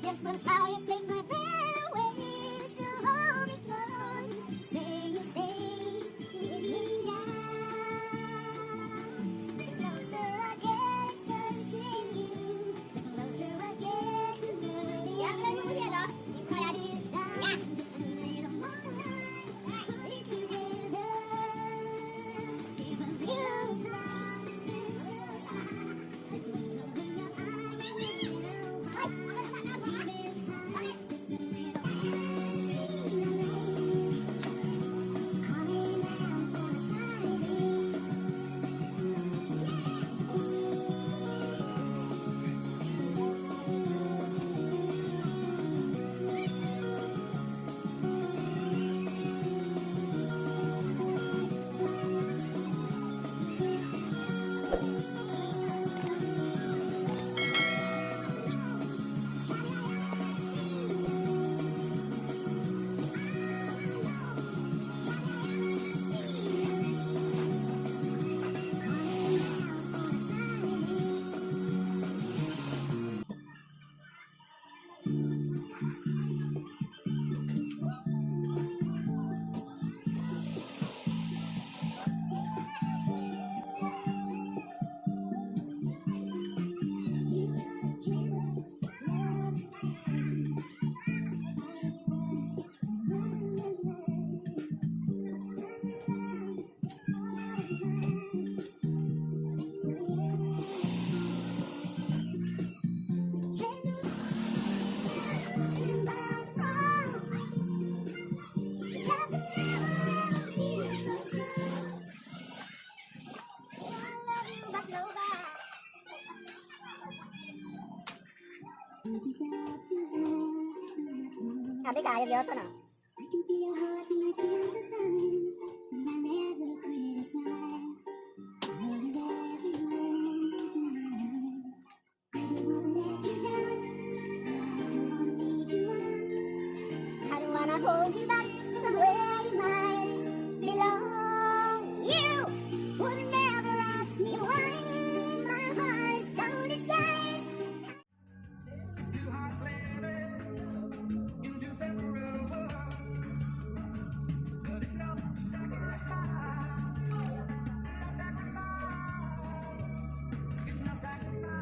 Just one smile, you take my breath away. So hold me close, say you stay with me now. The closer I get to seeing you, the closer I get to knowing you. Yeah, mo siya, no? Yung kaya dito. Just a little more time, be together. Even you smile, it's been so sad. The twinkle in your eyes, you know. Sabi ka, ayaw yoto na. I can feel your heart and I sympathize, and I never criticize. I never let you tonight. I don't wanna let you down. I don't wanna lead you on. I don't wanna hold you back from where you might belong. You would never ask me why. My heart is so disguised. Two hearts landed into separate worlds, but it's no sacrifice. No sacrifice. It's no sacrifice.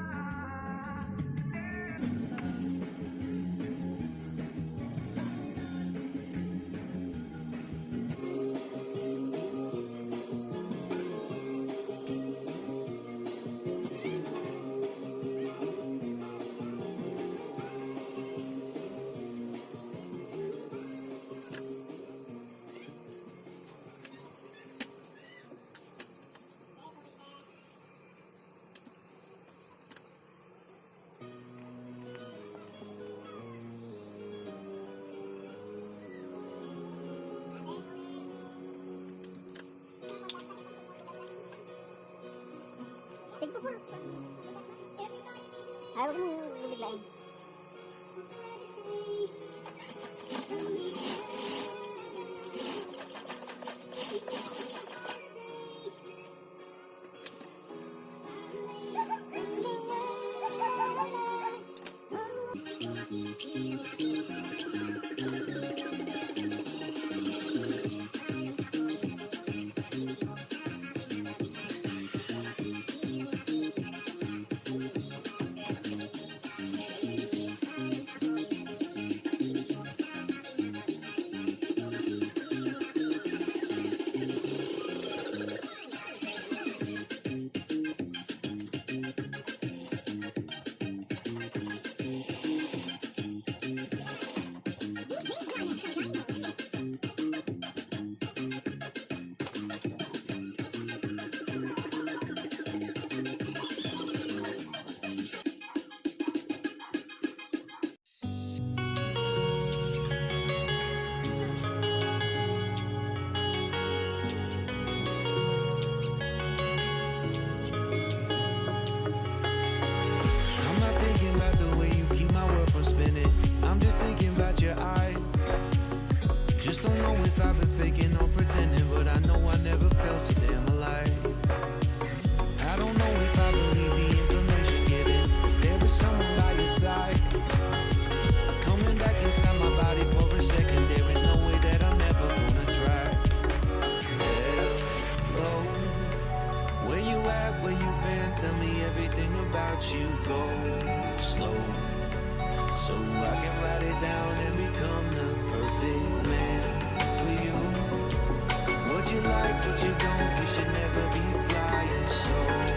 Tigpo po. Ay, wag mong bumiglain. so I can write it down and become the perfect man for you. What you like, what you don't, you should never be flying solo.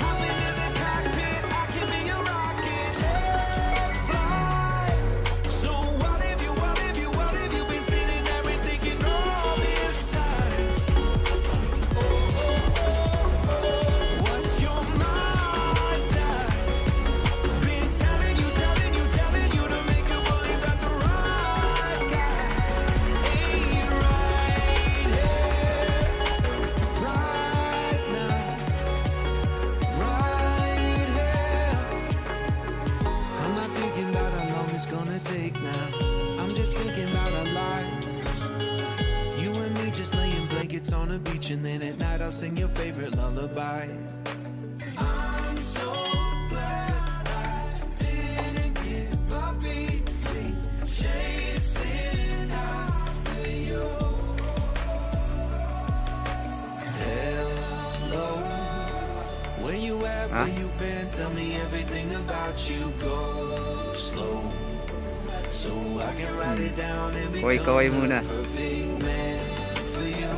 Hop into the cockpit, I can be your rocket. Fly. So what if you been sitting there and thinking all this time? What's your mind's eye? Been telling you to make you believe that the right guy ain't right here, right now, right here. I'm not thinking about how long it's gonna take now. I'm just thinking about our lives. You and me just laying blankets on the beach, and then at night I'll sing your favorite lullaby. I'm so glad I didn't give up easy, chasing after you. Hello, where you at, where you been? Tell me everything about you. Go slow, so I can write it down and Kaway-kaway become muna. the perfect man for you.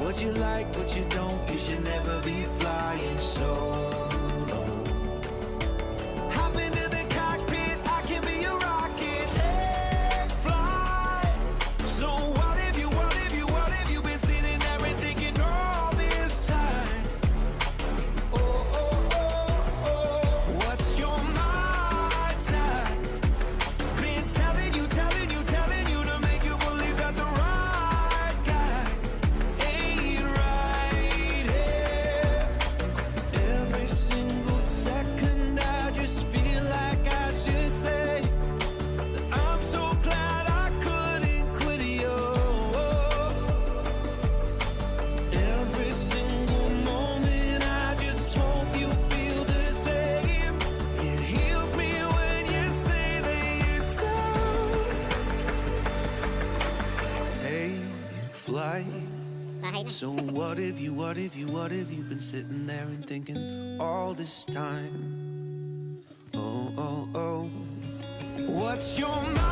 What you like, what you don't, you should never be flying solo. Hop into the cockpit, I can be your rocket. Take flight. So what if you been sitting there and thinking all this time? What's your mind's eye? Been telling you to make you believe that the right guy ain't right here. Every single second I just feel like I should say that I'm so glad I couldn't quit you. Every single moment I just hope you feel the same. It heals me when you say that you don't. Take flight. So what if you been sitting there and thinking all this time? Oh, what's your mind?